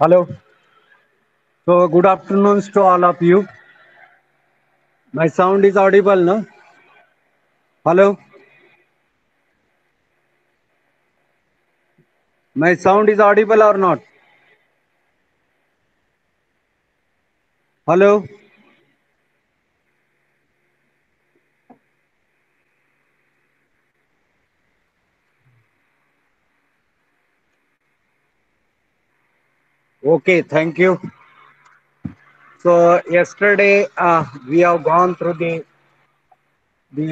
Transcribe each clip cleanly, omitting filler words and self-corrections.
Hello. So good afternoons to all of you. My sound is audible, no? Hello. My sound is audible or not? Hello. Okay, thank you. So yesterday we have gone through the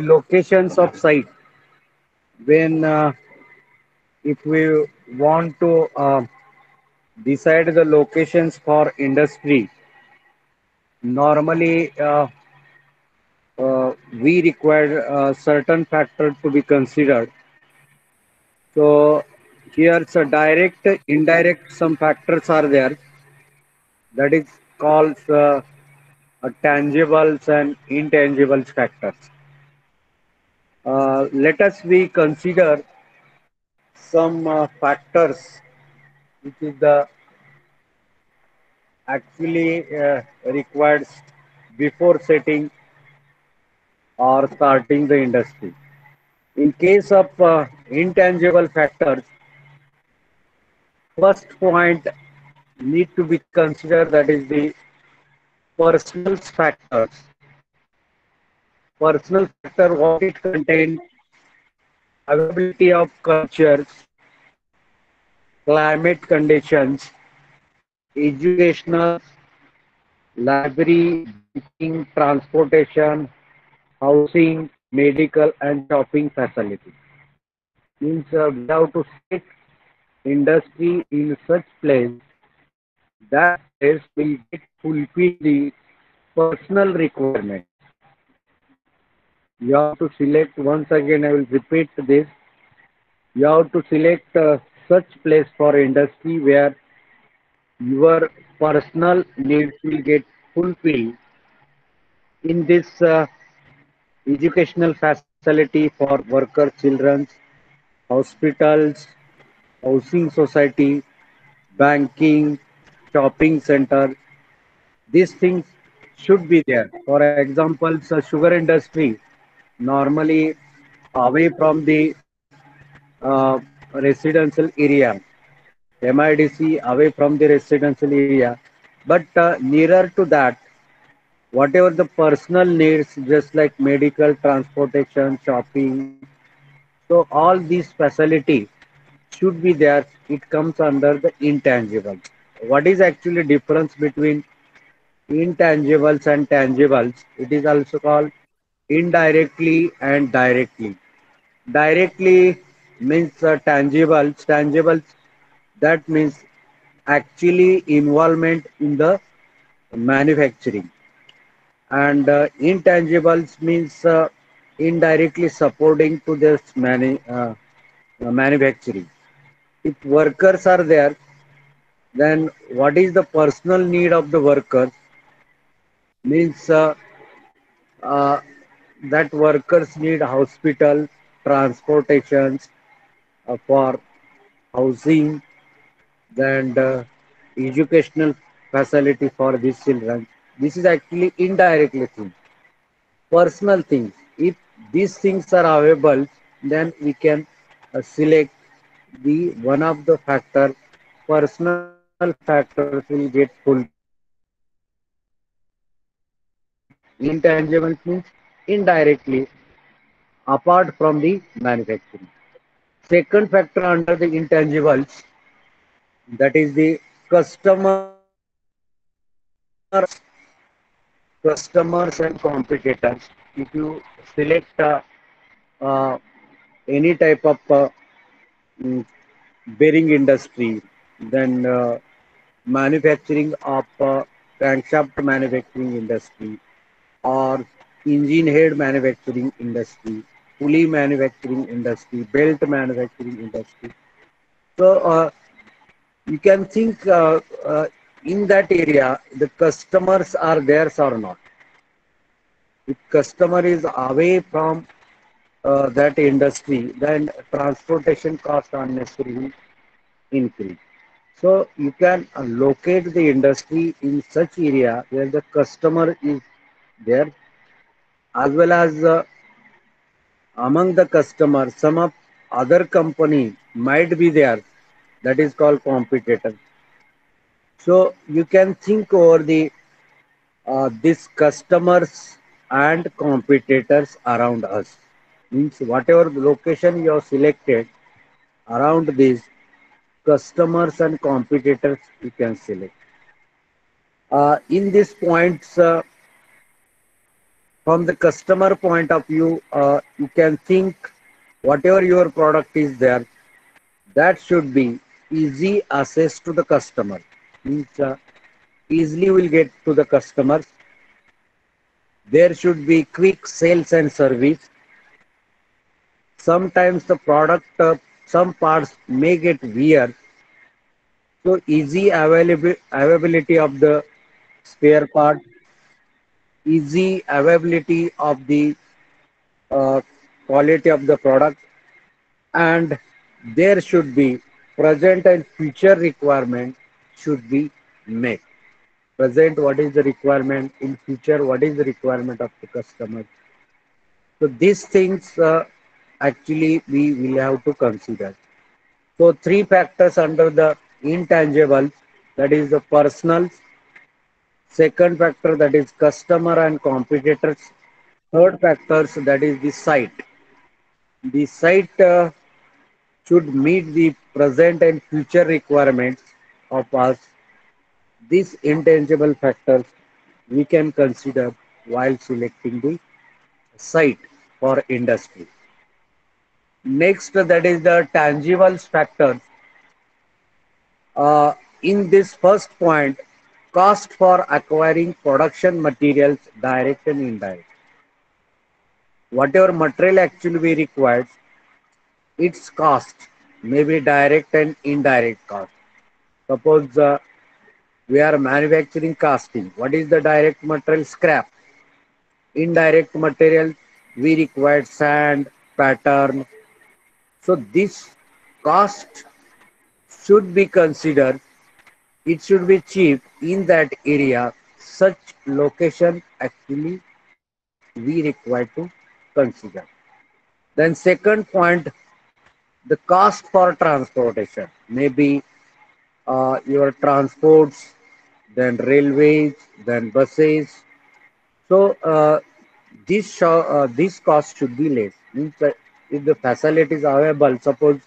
locations of site when if we want to decide the locations for industry. Normally we require certain factors to be considered. So here's a direct, indirect, some factors are there that is called tangibles and intangibles factors. Let us we consider some factors which is the actually required before setting or starting the industry. In case of intangible factors, first point need to be considered that is the personal factors. Personal factor, what it contains, availability of cultures, climate conditions, educational, library, banking, transportation, housing, medical, and shopping facilities. Means we have to set industry in such place that place will get fulfill the personal requirement. You have to select once again. I will repeat this. You have to select such place for industry where your personal needs will get fulfilled in this educational facility for worker children, hospitals, housing society, banking, shopping center. These things should be there. For example, sugar industry normally away from the residential area, MIDC away from the residential area, but nearer to that, whatever the personal needs, just like medical, transportation, shopping, so all these facility should be there. It comes under the intangibles. What is actually difference between intangibles and tangibles? It is also called indirectly and directly. Directly means tangibles. Tangibles, that means actually involvement in the manufacturing, and intangibles means indirectly supporting to this manufacturing. If workers are there, then what is the personal need of the workers? Means uh, that workers need hospital, transportations for housing, and educational facility for these children. This is actually indirectly thing, personal things. If these things are available, then we can select the one of the factor. Personal factors will get fulfilled. Intangible means indirectly apart from the manufacturing. Second factor under the intangibles, that is the customer, customers and competitors. If you select uh, any type of mm, bearing industry, then manufacturing of crankshaft manufacturing industry, or engine head manufacturing industry, pulley manufacturing industry, belt manufacturing industry. So you can think in that area the customers are theirs or not. If customer is away from that industry, then transportation cost unnecessarily increase. So you can locate the industry in such area where the customer is there, as well as among the customers, some of other company might be there. That is called competitor. So you can think over the these customers and competitors around us. Means whatever location you have selected around these customers and competitors, you can select. In these points, from the customer point of view, you can think whatever your product is there, that should be easy access to the customer. Means easily will get to the customers. There should be quick sales and service. Sometimes the product, some parts may get weird, so easy availability of the spare part, easy availability of the uh, quality of the product, and there should be present and future requirement should be met. Present, what is the requirement? In future, what is the requirement of the customer? So these things actually we will have to consider. So three factors under the intangible, that is the personal. Second factor, that is customer and competitors. Third factors, that is the site. The site should meet the present and future requirements of us. These intangible factors we can consider while selecting the site for industry. Next, that is the tangible factors. Uh, in this first point, cost for acquiring production materials, direct and indirect. Whatever material actually we require, its cost may be direct and indirect cost. Suppose we are manufacturing casting. What is the direct material? Scrap. Indirect material, we require sand, pattern. So this cost should be considered. It should be cheap in that area. Such location actually we require to consider. Then second point, the cost for transportation. Maybe your transports, then railways, then buses. So this cost should be less. Means that if the facilities are available, suppose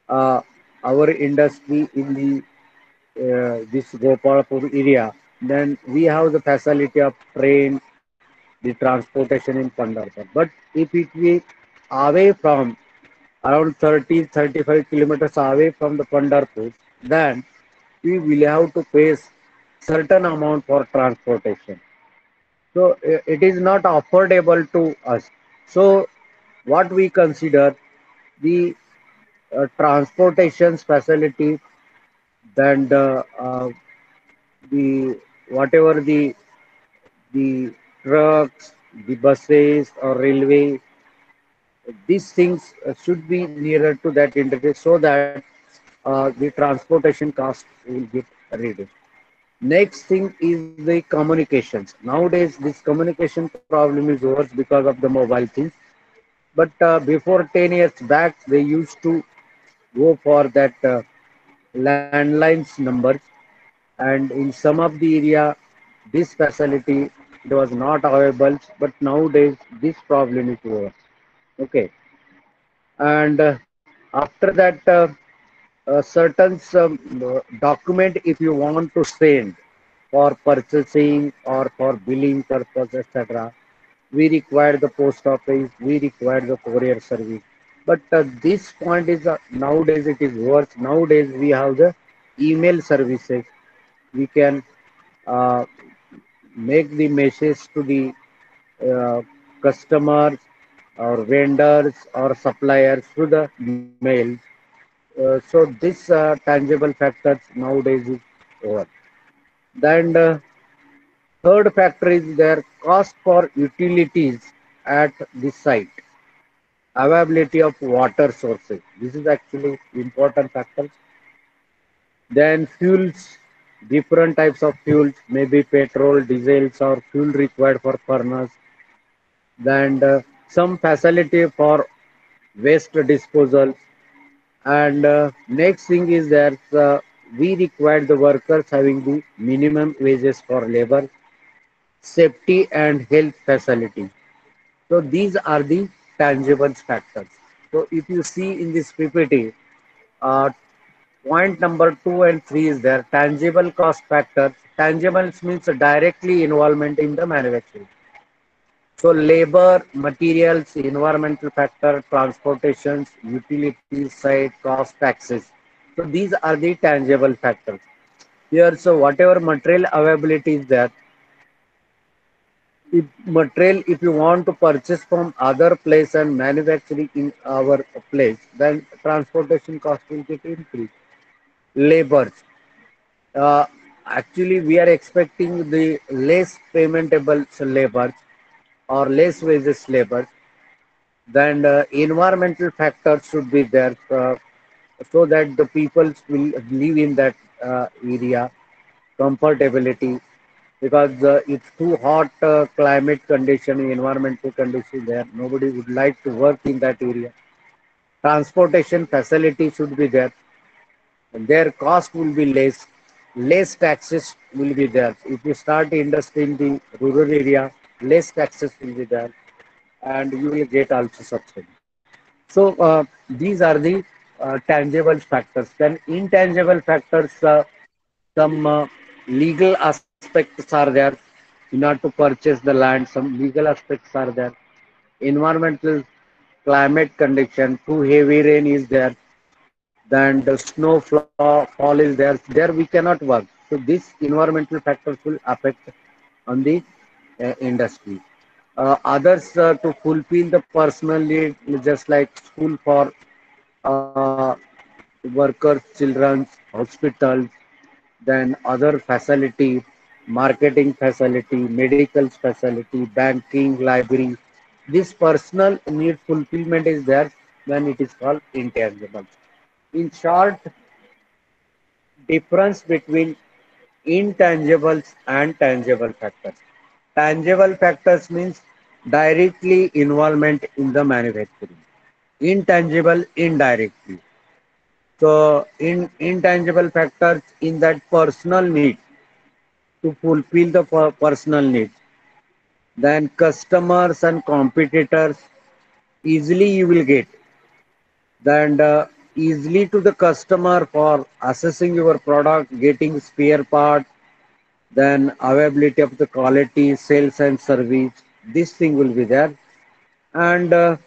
uh, our industry in the this Gopalpur area, then we have the facility of train, the transportation in Pandharpur. But if it be away from around 30-35 kilometers away from the Pandharpur, then we will have to pay certain amount for transportation. So it is not affordable to us. So what we consider the transportation facility, then the whatever the trucks, the buses or railway, these things should be nearer to that interface so that the transportation cost will get reduced. Next thing is the communications. Nowadays, this communication problem is worse because of the mobile things. But before 10 years back, they used to go for that landlines numbers, and in some of the area, this facility it was not available. But nowadays, this problem is worse. Okay, and after that, certain some document if you want to send for purchasing or for billing purpose, etc. We require the post office, we require the courier service. But this point is nowadays it is worse. Nowadays we have the email services. We can uh, make the message to the uh, customers or vendors or suppliers through the mail. So this tangible factors nowadays is over. Then third factor is their cost for utilities at the site. availability of water sources. This is actually important factor. Then fuels, different types of fuels, maybe petrol, diesels, or fuel required for furnace. Then some facility for waste disposal. And next thing is that we require the workers having the minimum wages for labor, safety and health facility. So these are the tangible factors. So if you see in this PPT, uh, point number 2 and 3 is there, tangible cost factors. Tangibles means directly involvement in the manufacturing. So labor, materials, environmental factor, transportations, utilities, site, cost, taxes. So these are the tangible factors. Here, so whatever material availability is there, if material, if you want to purchase from other place and manufacturing in our place, then transportation cost will get increased. Labor, uh, actually we are expecting the less paymentable labor or less wages labor. Then environmental factors should be there so that the people will live in that area, comfortability, because it's too hot climate condition, environmental condition there. Nobody would like to work in that area. Transportation facility should be there. Their cost will be less. Less taxes will be there. If you start industry in the rural area, less taxes will be there, and you will get also subsidy. So these are the tangible factors. Then intangible factors, some legal aspects are there. In order to purchase the land, some legal aspects are there. Environmental, climate condition, too heavy rain is there. Then the fall is there. There we cannot work. So these environmental factors will affect on the industry. Others to fulfill the personal need, just like school for workers, children, hospitals, then other facility, marketing facility, medical facility, banking, library. This personal need fulfillment is there when it is called intangible. In short, difference between intangibles and tangible factors. Tangible factors means directly involvement in the manufacturing. Intangible indirectly. So in intangible factors in that personal need to fulfill the personal needs. Then customers and competitors easily you will get. Then easily to the customer for assessing your product, getting spare part, then availability of the quality, sales and service. This thing will be there. And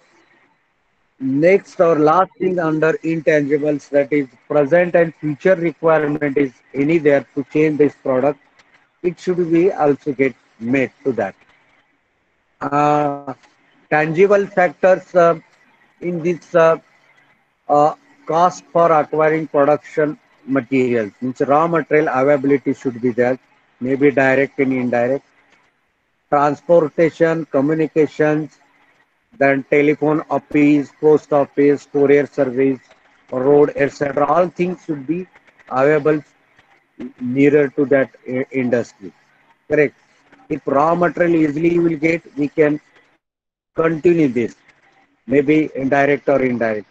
next or last thing under intangibles, that is present and future requirement is any there to change this product. It should be also get made to that. Uh, Tangible factors in this cost for acquiring production materials means raw material availability should be there, maybe direct and indirect. Transportation, communications, then telephone office, post office, courier service, road, etc. All things should be available nearer to that industry. Correct. If raw material easily you will get, we can continue this. Maybe indirect or indirect.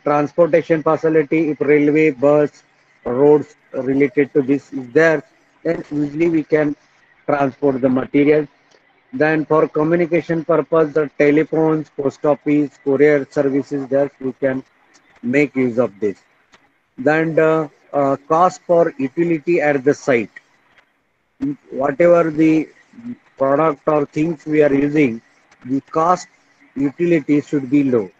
Transportation facility, if railway, bus, roads related to this is there, then usually we can transport the material. Then for communication purpose, the telephones, post office, courier services, there we can make use of this. Then the cost for utility at the site, whatever the product or things we are using, the cost utility should be low.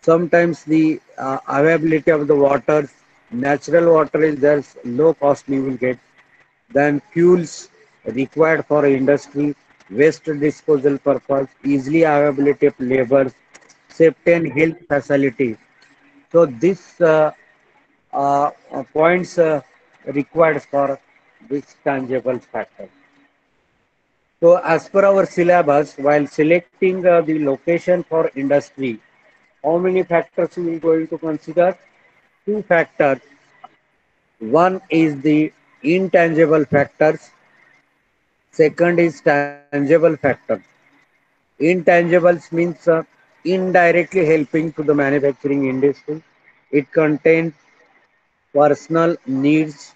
Sometimes the availability of the water, natural water is there, low cost you will get. Then fuels required for industry, waste disposal purpose, easily availability of labor, safety and health facility. So this points required for this tangible factor. So as per our syllabus, while selecting the location for industry, How many factors we are going to consider? Two factors. One is the intangible factors. Second is tangible factors. Intangibles means indirectly helping to the manufacturing industry. It contains personal needs,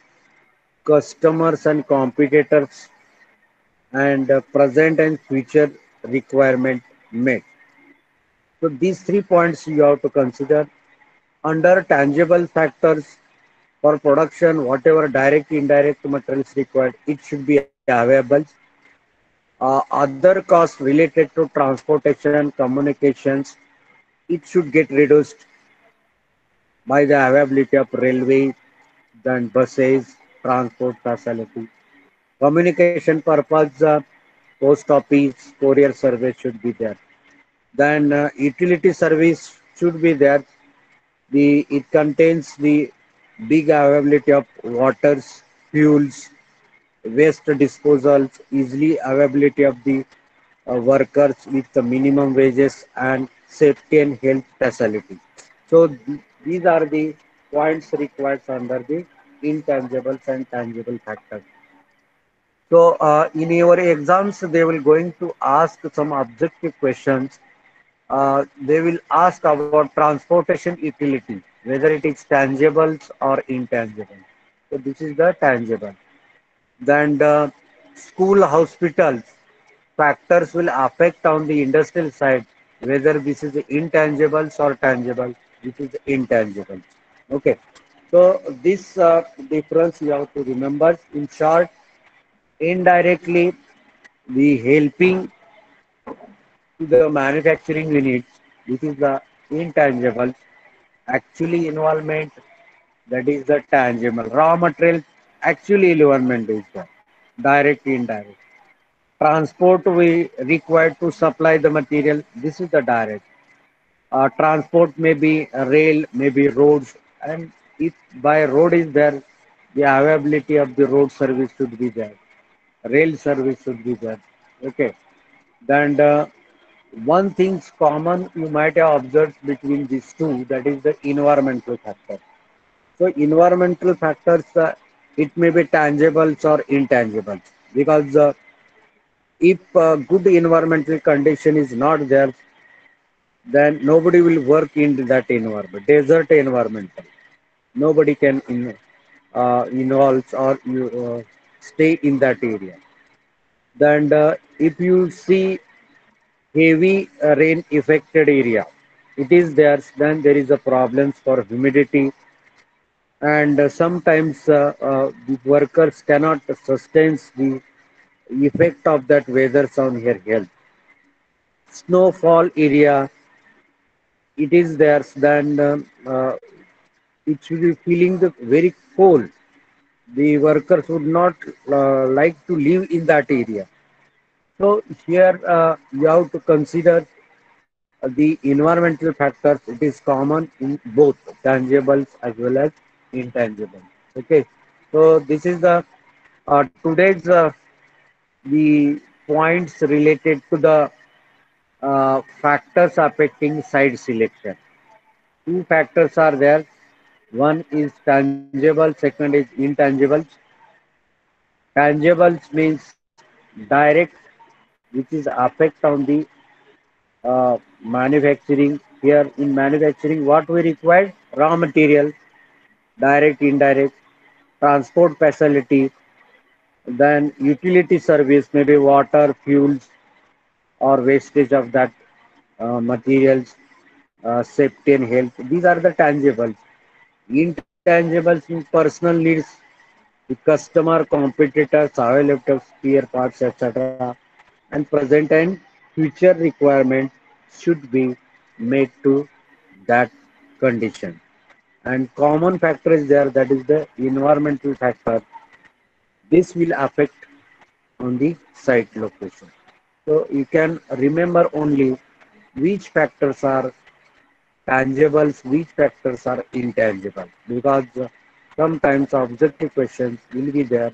customers and competitors, and present and future requirement met. So these 3 points you have to consider. Under tangible factors for production, whatever direct, indirect materials required, it should be available. Other costs related to transportation, communications, it should get reduced by the availability of railway, then buses, transport facility. Communication purpose, post office, courier service should be there. Then utility service should be there. It contains the big availability of waters, fuels, waste disposals, easily availability of the workers with the minimum wages and safety and health facility. So these are the points required under the intangibles and tangible factors. So in your exams, they will going to ask some objective questions. They will ask about transportation utility, whether it is tangibles or intangible. So this is the tangible. Then school hospitals factors will affect on the industrial side, whether this is intangibles or tangible. This is intangible. Okay. So this difference you have to remember. In short, indirectly the helping to the manufacturing units. This is the intangible. Actually involvement, that is the tangible. Raw material, actually involvement is the direct, indirect. Transport we required to supply the material. This is the direct. Transport may be rail, maybe roads, and if by road is there, the availability of the road service should be there. Rail service should be there. Okay. Then one thing's common you might have observed between these two, that is the environmental factor. So environmental factors, it may be tangibles or intangibles, because if good environmental condition is not there, then nobody will work in that environment. Desert environment, nobody can involve or stay in that area. Then if you see heavy rain affected area, it is there, then there is a problems for humidity, and sometimes the workers cannot sustain the effect of that weather on their health. Snowfall area, it is there, then it should be feeling the very cold. The workers would not like to live in that area. So here you have to consider the environmental factors. It is common in both tangibles as well as intangibles. Okay, so this is the today's the points related to the factors affecting site selection. Two factors are there. One is tangible, second is intangible. Tangibles means direct, which is affect on the manufacturing. Here in manufacturing, what we require? Raw material, direct, indirect, transport facility, then utility service, maybe water, fuels, or wastage of that materials, safety and health. These are the tangibles. Intangibles means personal needs, the customer, competitors, availability of spare parts, etc. And present and future requirement should be made to that condition. And common factor is there, that is the environmental factor. This will affect on the site location. So you can remember only which factors are tangibles, which factors are intangible, because sometimes objective questions will be there.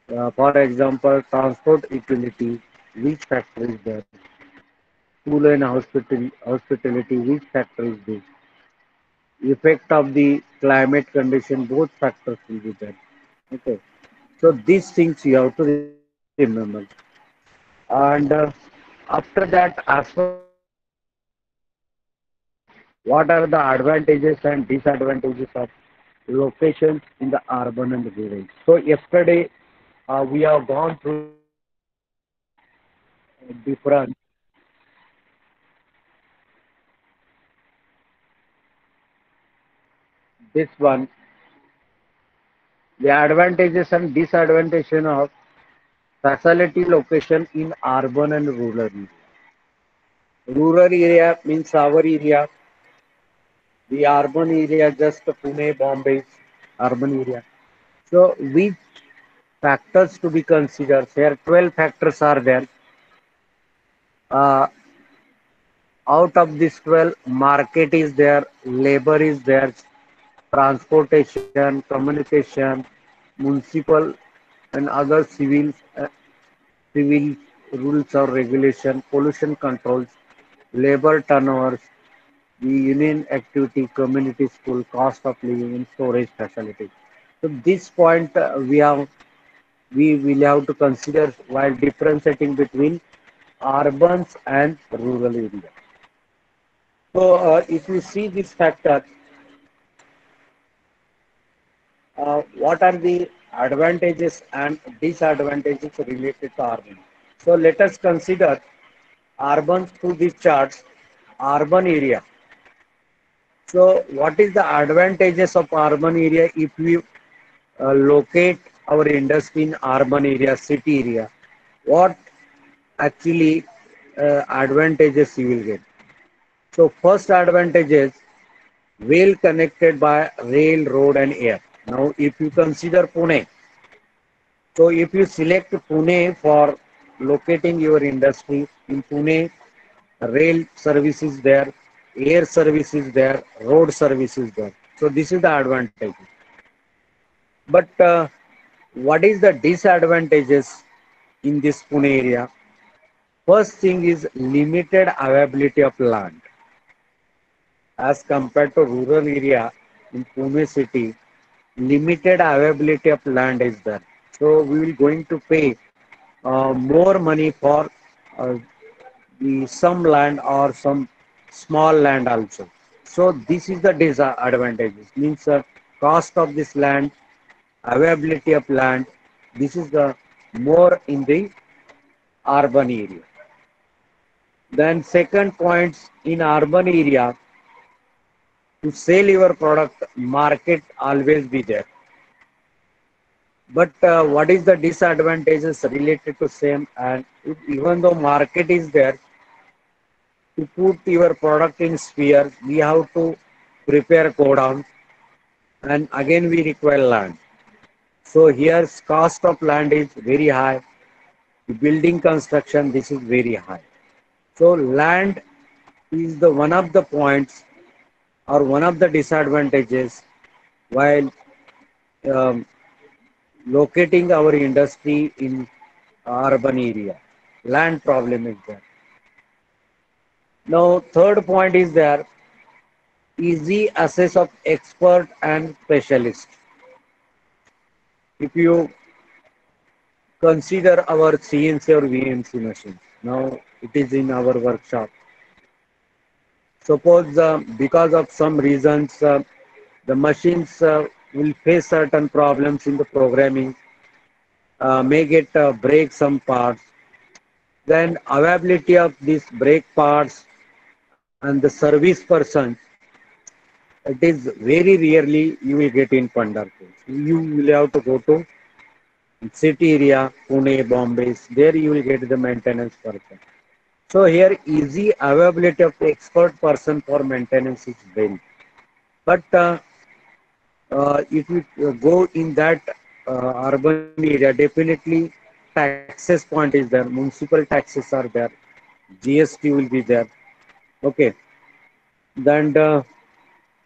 For example, transport utility, which factor is there? school and hospitality, which factor is this? Effect of the climate condition, both factors will be there. Okay. So these things you have to remember. And after that, as per the location, what are the advantages and disadvantages of locations in the urban and rural? So yesterday we have gone through the different this one, the advantages and disadvantages of facility location in urban and rural area. Rural area means our area, the urban area just Pune, Bombay, urban area. So which factors to be considered? There 12 factors are there. Uh, Out of this 12, market is there, labor is there, transportation, communication, municipal and other civil rules or regulation, pollution controls, labor turnovers, the union activity, community school, cost of living, and storage facilities. So this point we will have to consider while differentiating between urbans and rural area. So if you see this factor, what are the advantages and disadvantages related to urban? So let us consider urban through these charts, urban area. So what is the advantages of urban area if we locate our industry in urban area, city area? What actually advantages you will get? So first advantage is well connected by rail, road and air. Now if you consider Pune, so if you select Pune for locating your industry in Pune, rail services there, air services there, road services there. So this is the advantage. But what is the disadvantages in this Pune area? First thing is limited availability of land as compared to rural area in Pune city. Limited availability of land is there. So we will going to pay more money for uh, the some land or some small land also. So this is the disadvantages. Means cost of this land, availability of land. This is the more in the urban area. Then second points in urban area to sell your product, market always be there. But what is the disadvantages related to same? And even though market is there, to put your product in sphere, we have to prepare godown and again we require land. So here's cost of land is very high. The building construction, this is very high. So land is the one of the points or one of the disadvantages while um, locating our industry in urban area. Land problem is there. Now third point is there easy access of expert and specialist. If you consider our CNC or VNC machine, now it is in our workshop. Suppose because of some reasons the machines will face certain problems in the programming, may get break some parts. Then availability of these break parts and the service person, it is very rarely you will get in Pandharpur. You will have to go to city area, Pune, Bombay. There you will get the maintenance person. So here easy availability of the expert person for maintenance is very. But if you go in that urban area, definitely taxes point is there, municipal taxes are there, GST will be there. Okay. Then the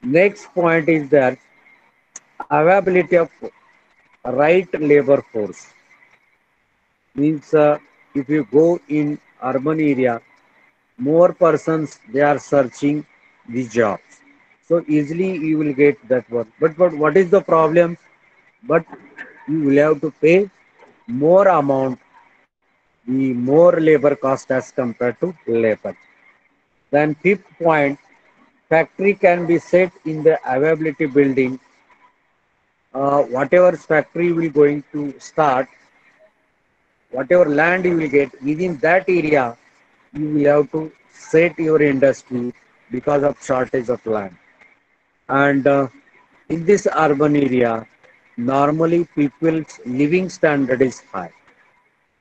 next point is that availability of right labor force means if you go in urban area more persons they are searching the jobs, so easily you will get that work. But what is the problem? But you will have to pay more amount, the more labor cost as compared to labor. Then fifth point, factory can be set in the availability building. Whatever factory will going to start, whatever land you will get within that area, you will have to set your industry because of shortage of land. And in this urban area, normally people's living standard is high.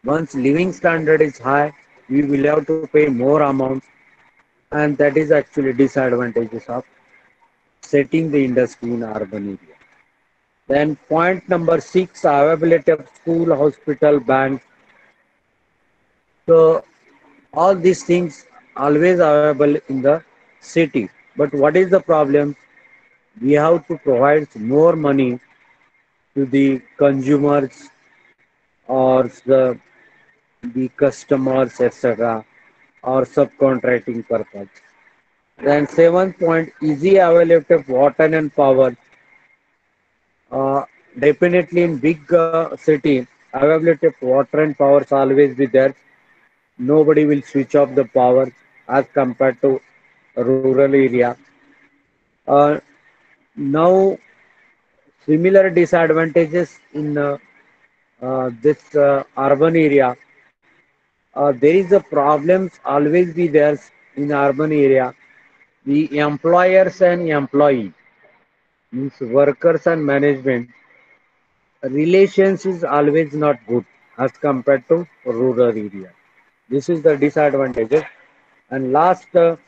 Once living standard is high, we will have to pay more amount, and that is actually disadvantages of setting the industry in urban area. Then point number six, availability of school, hospital, bank. So all these things always available in the city. But what is the problem? We have to provide more money to the consumers or the customers, etc., or subcontracting purpose. Then seventh point, easy availability of water and power. Uh, Definitely in big city, availability of water and power is always be there. Nobody will switch off the power as compared to rural area. Uh, Now, similar disadvantages in this urban area. There is a problems always be there in urban area. The employers and employee means workers and management relations is always not good as compared to rural area. This is the disadvantages. And last, you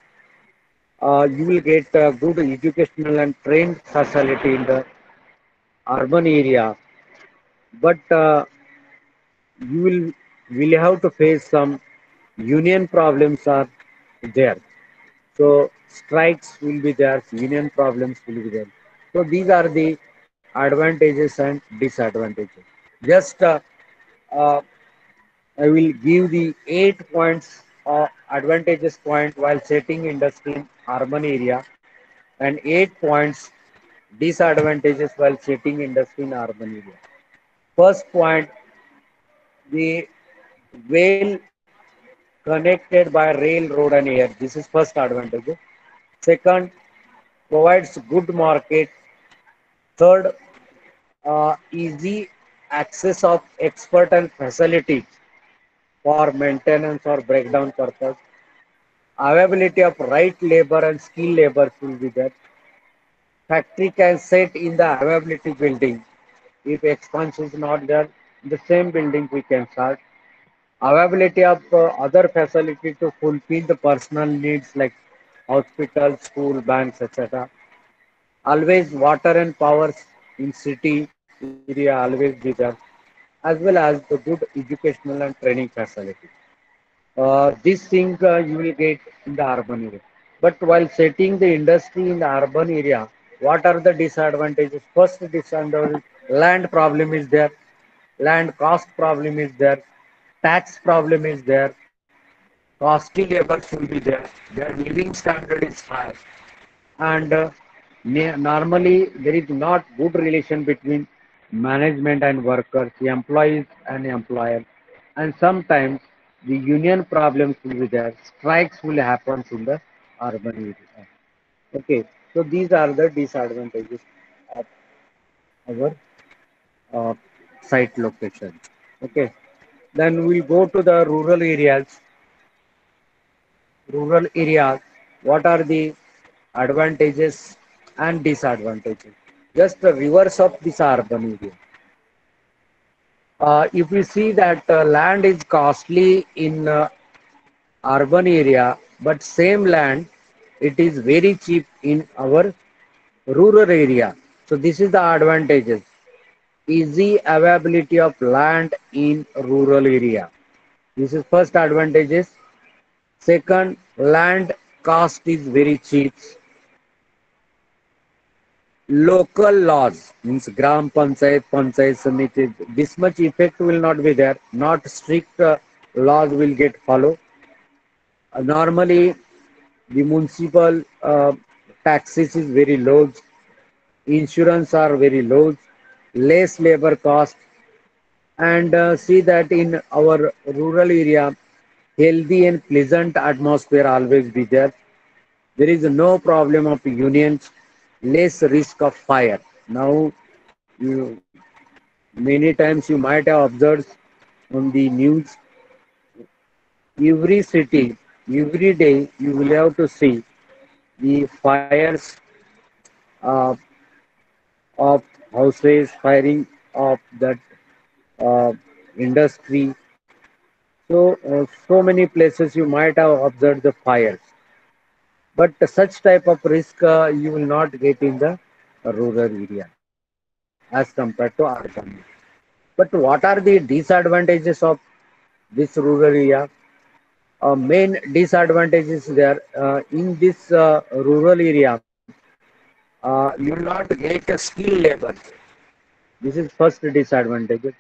will get good educational and trained facility in the urban area, but you will have to face some union problems are there. So strikes will be there, union problems will be there. So these are the advantages and disadvantages. Just uh, I will give the 8 points advantages point while setting industry in urban area, and 8 points disadvantages while setting industry in urban area. First point, the well connected by rail, road and air. This is first advantage. Second, provides good market. Third, easy access of expert and facilities for maintenance or breakdown purpose. Availability of right labor and skilled labor will be there. Factory can set in the availability building. If expansion is not there, the same building we can start. Availability of other facility to fulfill the personal needs like hospital, school, banks, etc. Always water and power in city area always be there, as well as the good educational and training facility. This thing you will get in the urban area. But while setting the industry in the urban area, what are the disadvantages? First disadvantage, land problem is there, land cost problem is there, tax problem is there, costly labor will be there, their living standard is high, and normally there is not good relation between management and workers, employees and employer, and sometimes the union problems will be there, strikes will happen in the urban area. Okay, so these are the disadvantages of our uh, site location. Okay, then we'll go to the rural areas. Rural areas, what are the advantages and disadvantages? Just the reverse of this urban area. If we see that land is costly in urban area, but same land, it is very cheap in our rural area. So this is the advantages. Easy availability of land in rural area. This is first advantages. Second, land cost is very cheap. Local laws means gram panchayat samiti, this much effect will not be there, not strict laws will get follow. Normally, the municipal taxes is very low, insurance are very low, less labor cost, and see that in our rural area, healthy and pleasant atmosphere always be there. There is no problem of unions, less risk of fire. Now, you, many times you might have observed on the news, every city, every day you will have to see the fires uh, of houses, firing of that uh, industry. So many places you might have observed the fires, but such type of risk you will not get in the rural area as compared to urban. But what are the disadvantages of this rural area? Main disadvantages there in this rural area, you will not get a skilled labor. This is first disadvantage.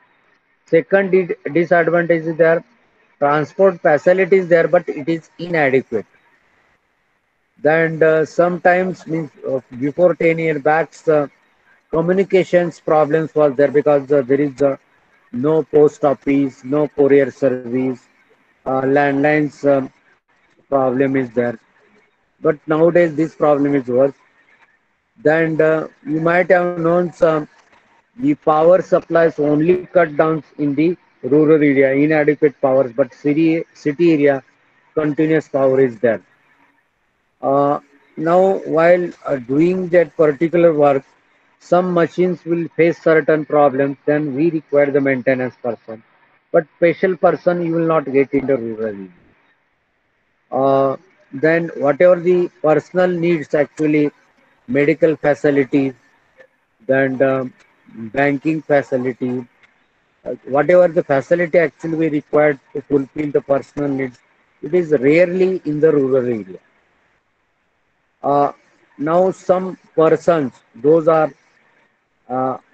Second disadvantage is there, transport facilities there, but it is inadequate. Then sometimes means before 10 years back, communications problems was there because there is no post office, no courier service, landlines problem is there. But nowadays this problem is worse. Then you might have known some the power supplies only cut down in the rural area, inadequate powers, but city area continuous power is there. Now, while doing that particular work, some machines will face certain problems, then we require the maintenance person. But special person you will not get in the rural area. Then whatever the personal needs actually, medical facilities, then banking facility, whatever the facility actually we required to fulfill the personal needs, it is rarely in the rural area. Uh, Now some persons, those are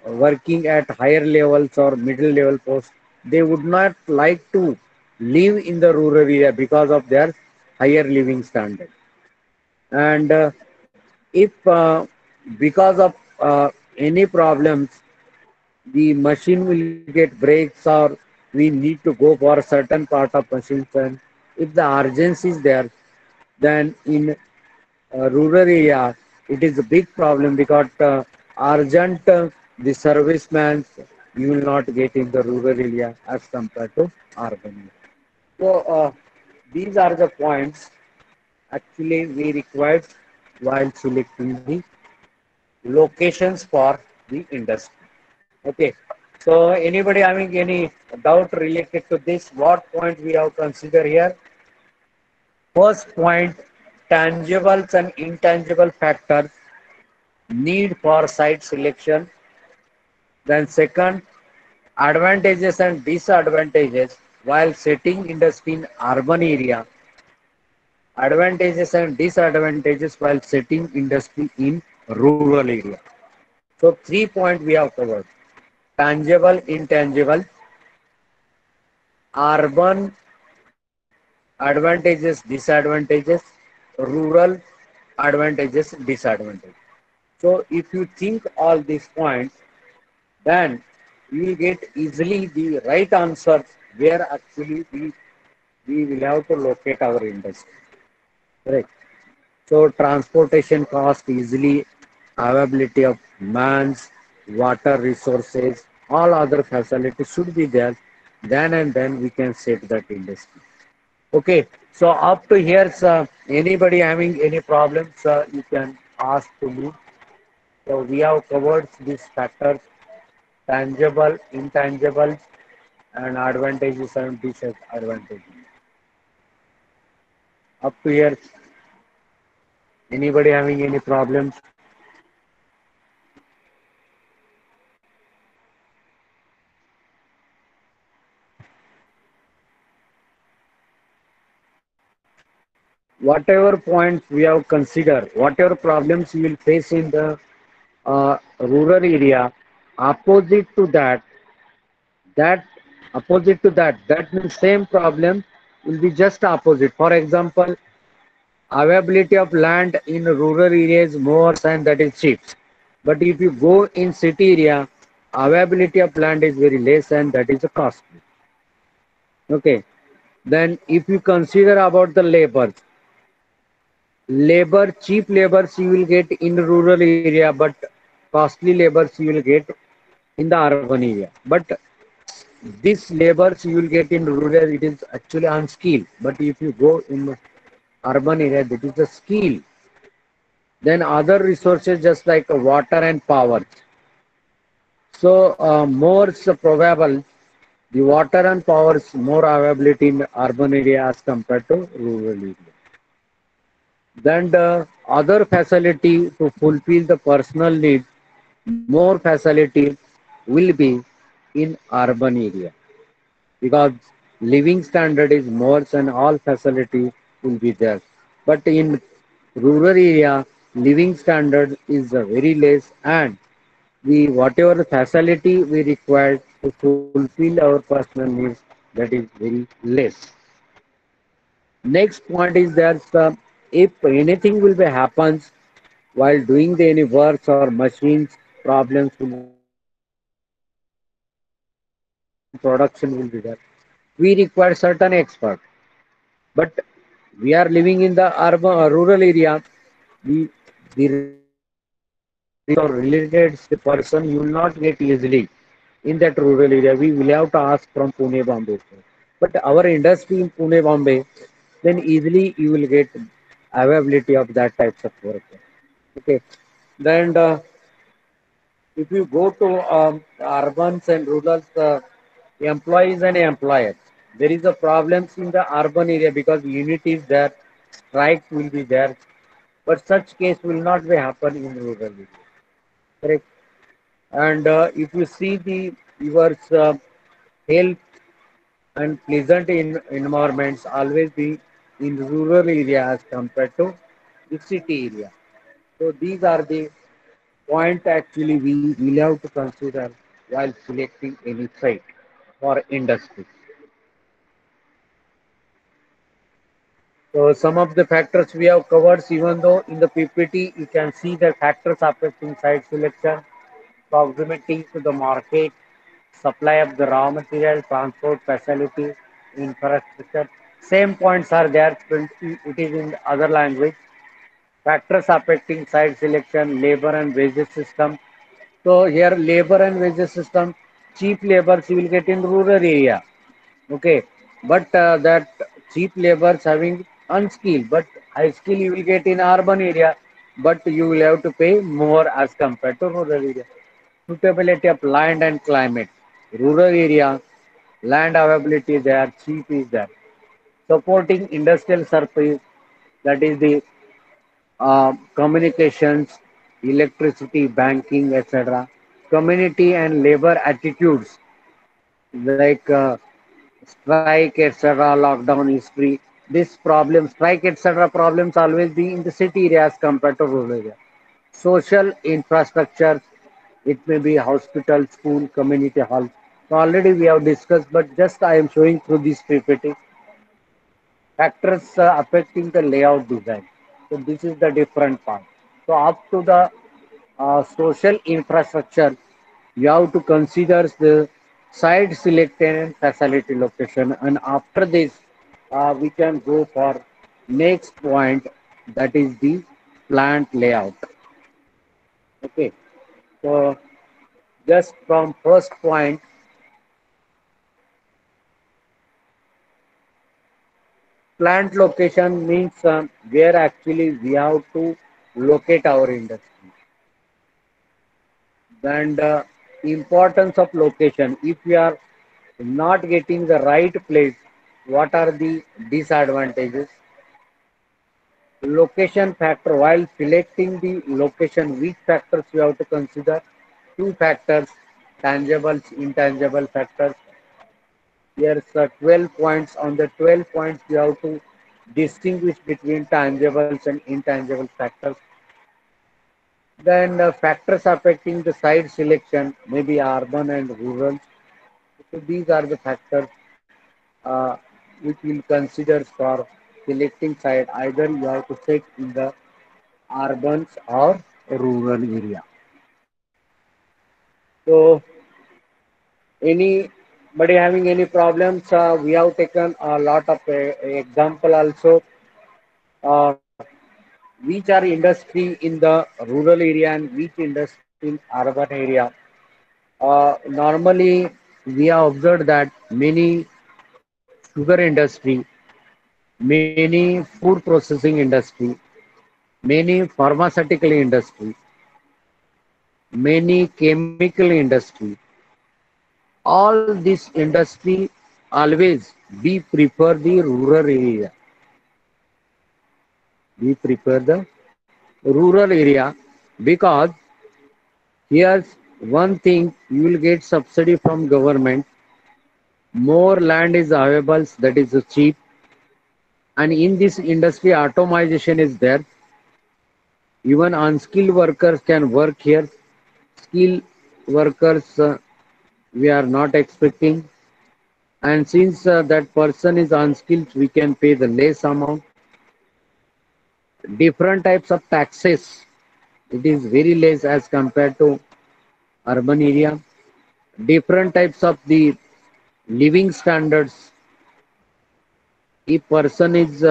working at higher levels or middle level posts, they would not like to live in the rural area because of their higher living standard. And if because of any problems, the machine will get breaks or we need to go for a certain part of machines, and if the urgency is there, then in rural area, it is a big problem because urgent the servicemen you will not get in the rural area as compared to urban area. So these are the points actually we required while selecting the locations for the industry. Okay. So anybody having any doubt related to this? What point we have consider here? First point, tangibles and intangible factors need for site selection. Then second, advantages and disadvantages while setting industry in urban area. Advantages and disadvantages while setting industry in rural area. So 3 points we have covered. Tangible, intangible, urban advantages, disadvantages, rural advantages, disadvantages. So if you think all these points, then you will get easily the right answers where actually we will have to locate our industry. Correct. So transportation cost easily, availability of mans, water resources, all other facilities should be there. Then and then we can set that industry. Okay. So up to here, anybody having any problems, you can ask to me. So we have covered these factors, tangible, intangible, and advantages and disadvantages. Up to here, anybody having any problems? Whatever points we have considered, whatever problems you will face in the rural area, opposite to that, that opposite to that, that means same problem. will be just opposite. For example, availability of land in rural areas more and that is cheap. But if you go in city area, availability of land is very less and that is costly. Okay. Then if you consider about the labor, cheap labors you will get in rural area, but costly labors you will get in the urban area. But this labors you will get in rural, it is actually unskilled. But if you go in urban area, that is the skill. Then other resources just like water and power. So more probable the water and power is more availability in urban area as compared to rural area. Then the other facility to fulfill the personal need, more facility will be in urban area because living standard is more and all facility will be there. But in rural area, living standard is very less and we whatever the facility we require to fulfill our personal needs that is very less. Next point is that if anything will be happens while doing the any works or machines problems will be there, production will be there, we require certain expert. But we are living in the urban rural area, we the related parties or related the person you will not get easily in that rural area. We will have to ask from Pune, Bombay. But our industry in Pune, Bombay, then easily you will get availability of that types of work. Okay. Then if you go to urbans and rural employees and employers, there is a problems in the urban area because unity is there, strike will be there, but such case will not be happen in rural area. Correct. And if you see the your health and pleasant environments always be in rural area as compared to the city area. So these are the point actually we will have to consider while selecting any site for industry. So some of the factors we have covered, even though in the PPT you can see the factors affecting site selection, proximity to the market, supply of the raw material, transport facility, infrastructure. Same points are there, it is in the other language. Factors affecting site selection, labor and wages system. So here labor and wages system, cheap labors you will get in rural area. Okay, but that cheap labors having unskilled, but high skill you will get in urban area, but you will have to pay more as compared to rural area. Suitability of land and climate. Rural area, land availability there, cheap is there. Supporting industrial surface, that is the communications, electricity, banking, etc. Community and labor attitudes like strike, etc., lockdown history. This problem, strike, etc., problems always be in the city areas compared to rural area. Social infrastructure, it may be hospital, school, community hall. So already we have discussed, but just I am showing through this PPT factors affecting the layout design. So this is the different part. So up to the social infrastructure, you have to consider the site selected and facility location. And after this, we can go for next point, that is the plant layout. Okay. So just from first point, plant location means where actually we have to locate our industry. And importance of location. If we are not getting the right place, what are the disadvantages? Location factor. While selecting the location, which factors you have to consider? Two factors, tangible, intangible factors. Here's 12 points. On the 12 points, you have to distinguish between tangibles and intangible factors. Then factors affecting the site selection, maybe urban and rural. So these are the factors. Uh, which will consider for selecting site. Either you have to check in the urban or rural area. So anybody having any problems? We have taken a lot of example also. Which are industry in the rural area and which industry in urban area. Normally, we have observed that many sugar industry, many food processing industry, many pharmaceutical industry, many chemical industry, all this industry always we prefer the rural area. We prefer the rural area because here's one thing, you will get subsidy from government, more land is available, that is cheap, and in this industry automation is there. Even unskilled workers can work here. Skilled workers we are not expecting, and since that person is unskilled, we can pay the less amount. Different types of taxes, it is very less as compared to urban area. Different types of the living standards. If person is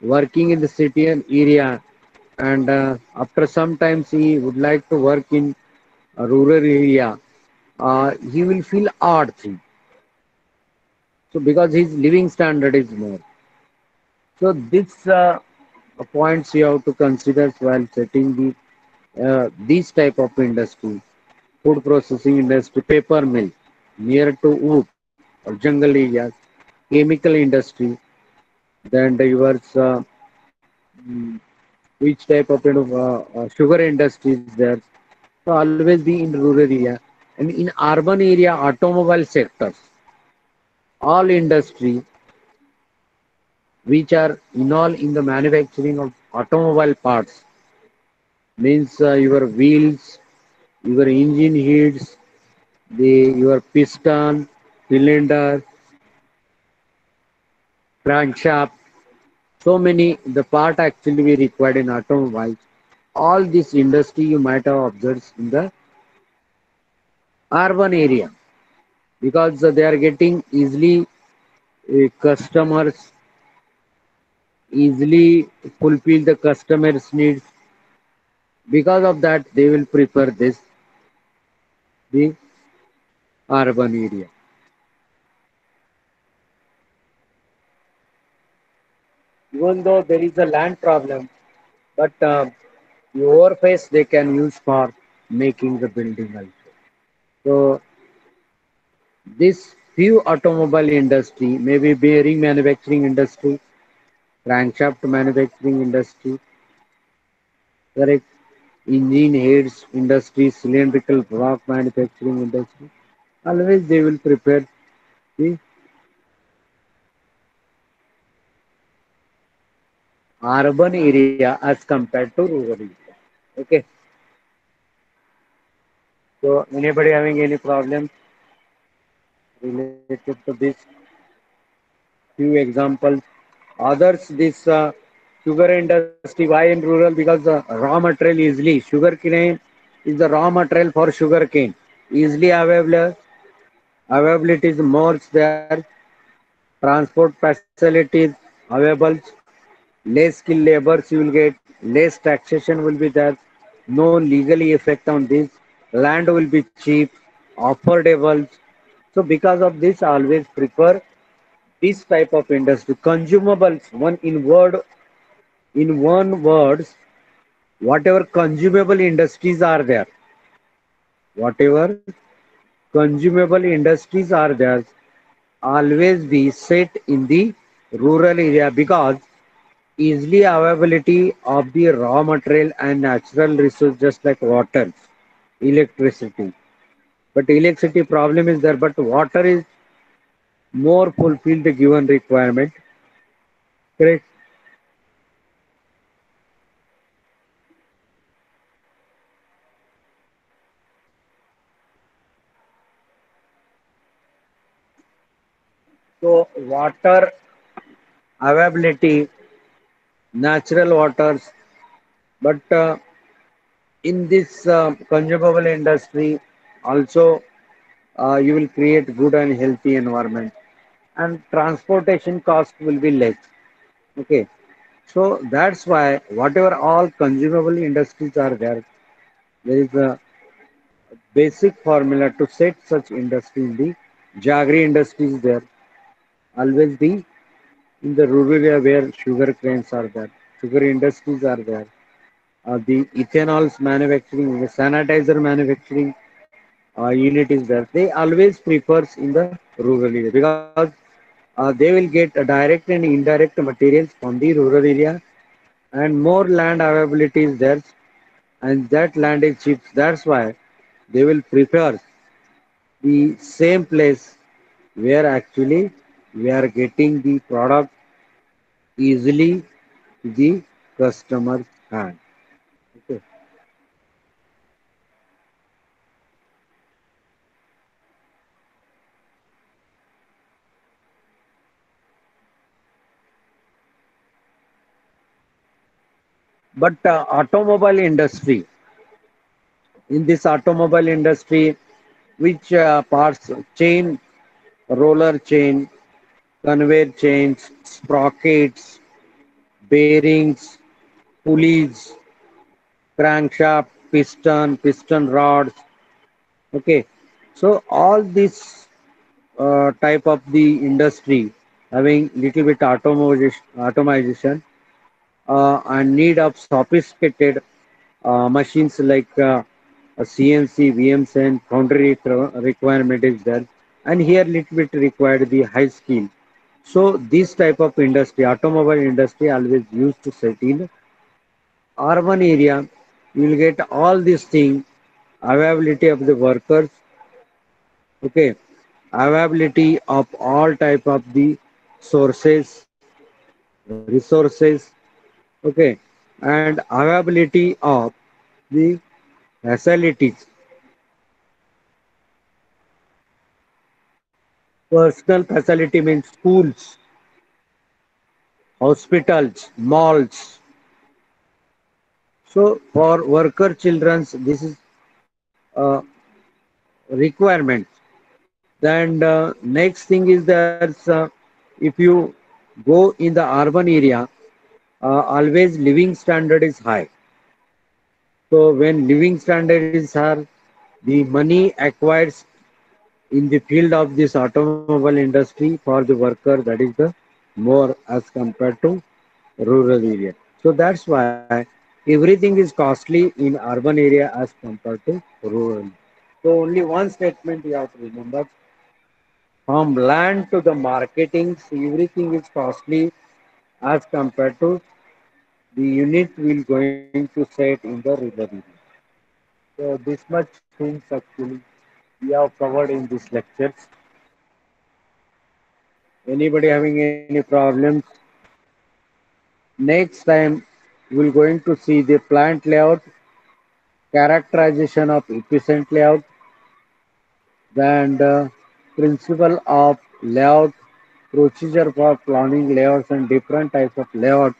working in the city and area, and after some times he would like to work in a rural area, he will feel odd thing. So because his living standard is more. So this points you have to consider while setting the these type of industry, food processing industry, paper mill, near to wood or jungle areas, chemical industry, then yours which type of sugar industry is there. So always be in rural area, and in urban area, automobile sectors, all industry which are involved in the manufacturing of automobile parts, means your wheels, your engine heads, your piston, cylinder, crankshaft, so many the part actually we required in automobiles. All this industry you might have observed in the urban area because they are getting easily customers, easily fulfill the customers' needs. Because of that, they will prefer this the urban area. Even though there is a land problem, but the overface they can use for making the building also. So this few automobile industry, maybe bearing manufacturing industry, crankshaft manufacturing industry, correct, engine heads industry, cylindrical block manufacturing industry, always they will prefer the urban area as compared to rural area. Okay. So anybody having any problem related to this? Few examples. Others, this sugar industry. Why in rural? Because the raw material easily. Sugar cane is the raw material for sugar cane. Easily available. Availability is more there. Transport facilities available. Less skilled labors you will get. Less taxation will be there. No legally effect on this. Land will be cheap, affordable. So because of this, I always prefer this type of industry. Consumables, in one words, whatever consumable industries are there, whatever consumable industries are there, always be set in the rural area because easily availability of the raw material and natural resource just like water, electricity. But electricity problem is there, but water is more fulfill the given requirement. Correct. So water. availability, natural waters. But in this consumable industry, also you will create good and healthy environment, and transportation cost will be less. Okay, so that's why whatever all consumable industries are there, there is a basic formula to set such industry in the Jaggery industries there. Always the in the rural area where sugar cranes are there, sugar industries are there, the ethanols manufacturing, the sanitizer manufacturing unit is there. They always prefers in the rural area because they will get direct and indirect materials from the rural area, and more land availability is there, and that land is cheap. That's why they will prefer the same place where actually we are getting the product easily to the customer's hand. Okay. But automobile industry, in this automobile industry, which parts chain, roller chain, conveyor chains, sprockets, bearings, pulleys, crankshaft, piston rods. Okay, so all this type of the industry having little bit automation and need of sophisticated machines like CNC, VMC, and foundry requirement is there, and here little bit required the high skill. So this type of industry, automobile industry, always used to set in urban area. You will get all these things, availability of the workers, okay, availability of all type of the sources, resources, okay, and availability of the facilities. Personal facility means schools, hospitals, malls. So for worker childrens, this is a requirement. And next thing is that if you go in the urban area, always living standard is high. So when living standard is high, the money acquired in the field of this automobile industry for the worker, that is the more as compared to rural area. So that's why everything is costly in urban area as compared to rural. So only one statement you have to remember: from land to the marketing, everything is costly as compared to the unit will going to set in the rural area. So this much things actually we have covered in these lectures. Anybody having any problems? Next time we're going to see the plant layout, characterization of efficient layout, then the principle of layout, procedure for planning layouts and different types of layout,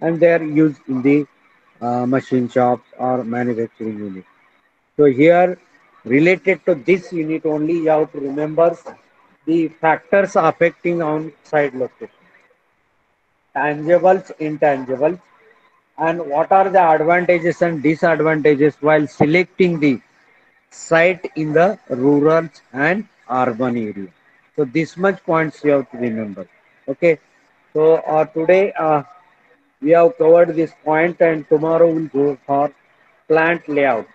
and they are used in the machine shops or manufacturing unit. So here, related to this unit only, you have to remember the factors affecting on-site location, tangibles, intangibles, and what are the advantages and disadvantages while selecting the site in the rural and urban area. So this much points you have to remember. Okay. So today we have covered this point, and tomorrow we'll go for plant layout.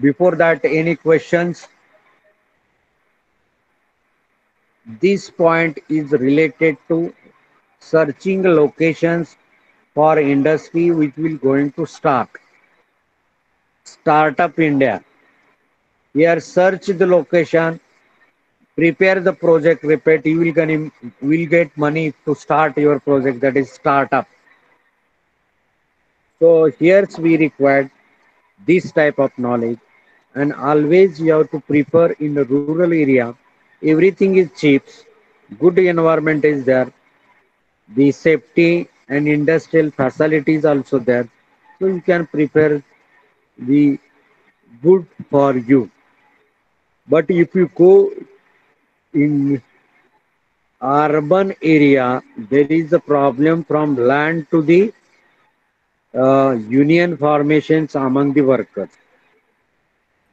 Before that, any questions? This point is related to searching locations for industry which will going to start. Startup India. Here search the location, prepare the project report, you will get money to start your project, that is startup. So here we required this type of knowledge, and always you have to prefer in the rural area everything is cheap, good environment is there, the safety and industrial facilities also there, so you can prepare the good for you. But if you go in urban area, there is a problem from land to the union formations among the workers.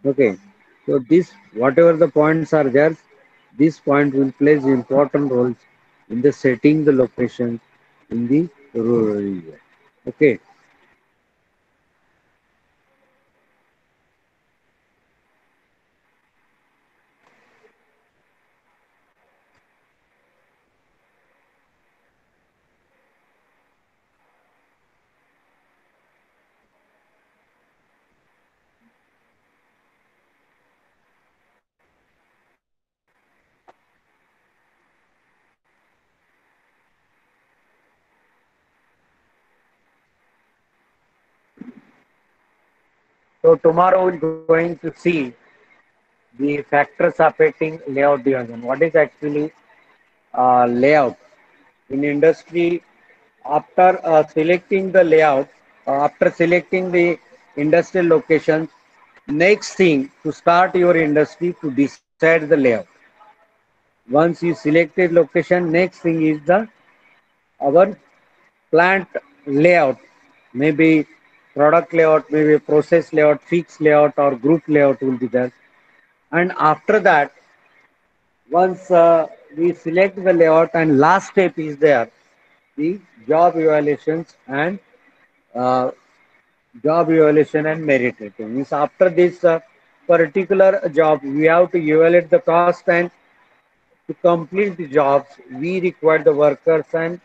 Okay, so this whatever the points are there, this point will play important roles in the setting the location in the rural area. Okay, so tomorrow we're going to see the factors affecting layout division. What is actually layout in industry? After selecting the layout, after selecting the industrial location, next thing to start your industry to decide the layout. Once you selected location, next thing is the our plant layout, maybe product layout, maybe process layout, fixed layout, or group layout will be there. And after that, once we select the layout, and last step is there, the job evaluations and uh, job evaluation and merit rating. Means after this particular job, we have to evaluate the cost, and to complete the jobs, we require the workers and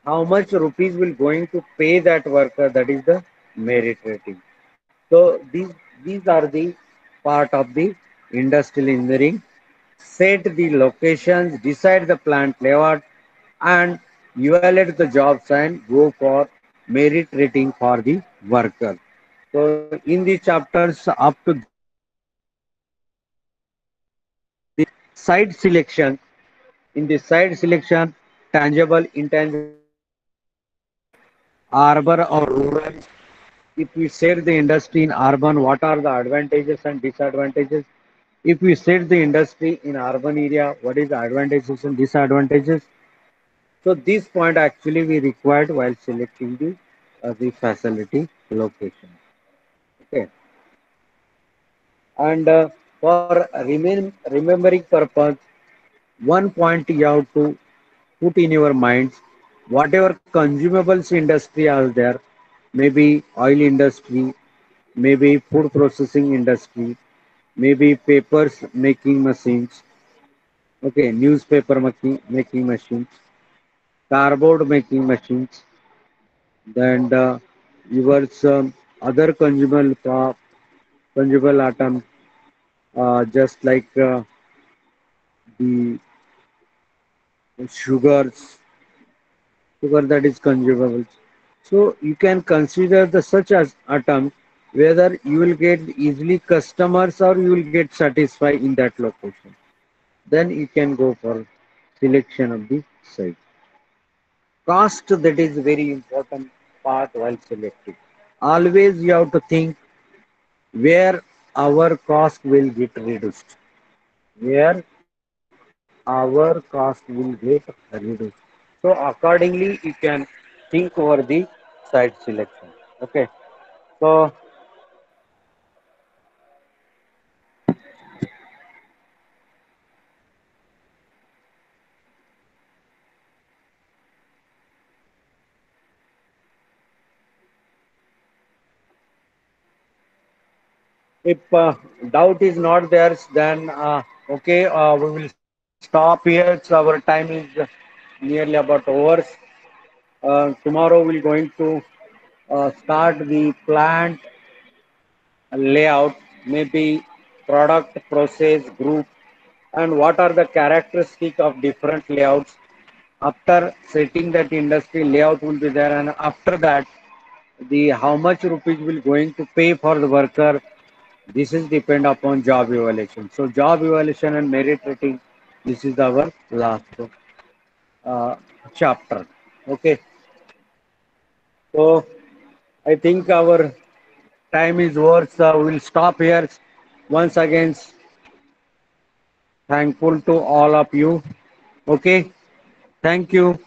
how much rupees will going to pay that worker. That is the merit rating. So these are the part of the industrial engineering. Set the locations, decide the plant layout, and evaluate the jobs and go for merit rating for the worker. So in the chapters up to this, site selection. In the site selection, tangible, intangible, urban or rural. If we set the industry in urban, what are the advantages and disadvantages? If we set the industry in urban area, what is the advantages and disadvantages? So this point actually we required while selecting the facility location. Okay, and for remembering purpose, one point you have to put in your minds, whatever consumables industry are there, maybe oil industry, maybe food processing industry, maybe papers making machines, okay, newspaper making machines, cardboard making machines, then your other consumable items, just like the sugars, sugar that is consumable. So you can consider the such as atoms whether you will get easily customers or you will get satisfied in that location. Then you can go for selection of the site. Cost, that is very important part while selecting. Always you have to think where our cost will get reduced. Where our cost will get reduced. So accordingly you can think over the site selection. Okay. So if doubt is not there, then okay, we will stop here. So our time is nearly about over. Tomorrow we're going to start the plant layout, maybe product, process, group, and what are the characteristics of different layouts. After setting that industry layout will be there, and after that, the how much rupees will going to pay for the worker. This is depend upon job evaluation. So job evaluation and merit rating. This is our last uh, chapter. Okay, so I think our time is over. So we'll stop here. Once again, thankful to all of you. Okay, thank you.